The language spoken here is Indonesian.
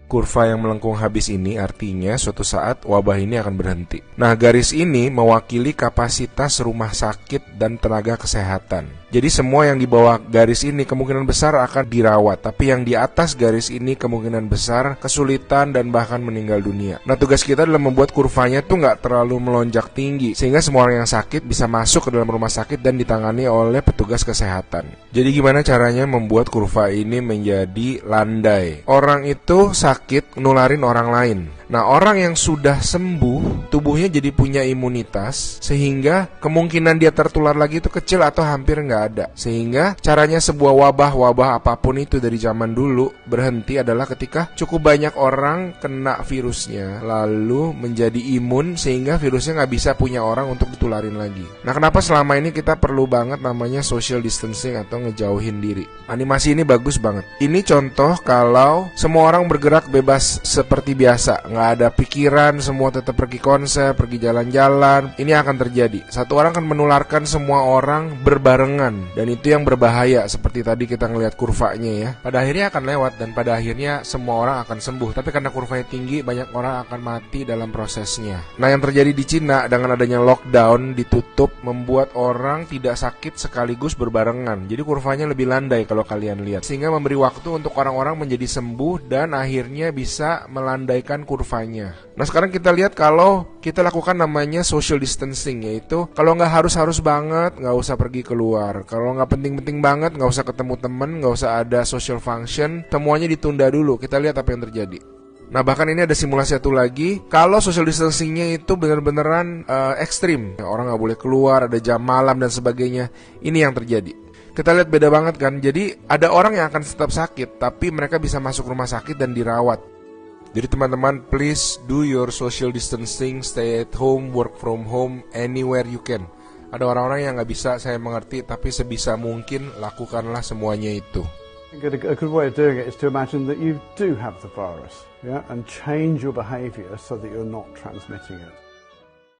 Kurva yang melengkung habis ini artinya suatu saat wabah ini akan berhenti. Nah, garis ini mewakili kapasitas rumah sakit dan tenaga kesehatan. Jadi semua yang di bawah garis ini kemungkinan besar akan dirawat, tapi yang di atas garis ini kemungkinan besar kesulitan dan bahkan meninggal dunia. Nah, tugas kita adalah membuat kurvanya tuh nggak terlalu melonjak tinggi, sehingga semua orang yang sakit bisa masuk ke dalam rumah sakit dan ditangani oleh petugas kesehatan. Jadi gimana caranya membuat kurva ini menjadi landai? Orang itu sakit nularin orang lain. Nah, orang yang sudah sembuh, tubuhnya jadi punya imunitas, sehingga kemungkinan dia tertular lagi itu kecil atau hampir nggak ada. Sehingga caranya sebuah wabah apapun itu dari zaman dulu berhenti adalah ketika cukup banyak orang kena virusnya, lalu menjadi imun sehingga virusnya nggak bisa punya orang untuk ditularin lagi. Nah, kenapa selama ini kita perlu banget namanya social distancing atau ngejauhin diri? Animasi ini bagus banget. Ini contoh kalau semua orang bergerak bebas seperti biasa, nggak ada pikiran, semua tetap pergi konser, pergi jalan-jalan. Ini akan terjadi. Satu orang akan menularkan semua orang berbarengan, dan itu yang berbahaya. Seperti tadi kita ngelihat kurvanya ya. Pada akhirnya akan lewat dan pada akhirnya semua orang akan sembuh. Tapi karena kurvanya tinggi, banyak orang akan mati dalam prosesnya. Nah, yang terjadi di Cina dengan adanya lockdown, ditutup, membuat orang tidak sakit sekaligus berbarengan. Jadi kurvanya lebih landai kalau kalian lihat, sehingga memberi waktu untuk orang-orang menjadi sembuh dan akhirnya bisa melandaikan kurvanya. Nah, sekarang kita lihat kalau kita lakukan namanya social distancing, yaitu kalau nggak harus banget, nggak usah pergi keluar. Kalau nggak penting-penting banget, nggak usah ketemu temen, nggak usah ada social function, semuanya ditunda dulu. Kita lihat apa yang terjadi. Nah, bahkan ini ada simulasi satu lagi. Kalau social distancingnya itu benar-beneran ekstrim, orang nggak boleh keluar, ada jam malam dan sebagainya. Ini yang terjadi. Kita lihat beda banget kan. Jadi ada orang yang akan tetap sakit, tapi mereka bisa masuk rumah sakit dan dirawat. Jadi teman-teman, please do your social distancing, stay at home, work from home, anywhere you can. Ada orang-orang yang nggak bisa, saya mengerti, tapi sebisa mungkin lakukanlah semuanya itu. A good way of doing it is to imagine that you do have the virus, yeah, and change your behavior so that you're not transmitting it.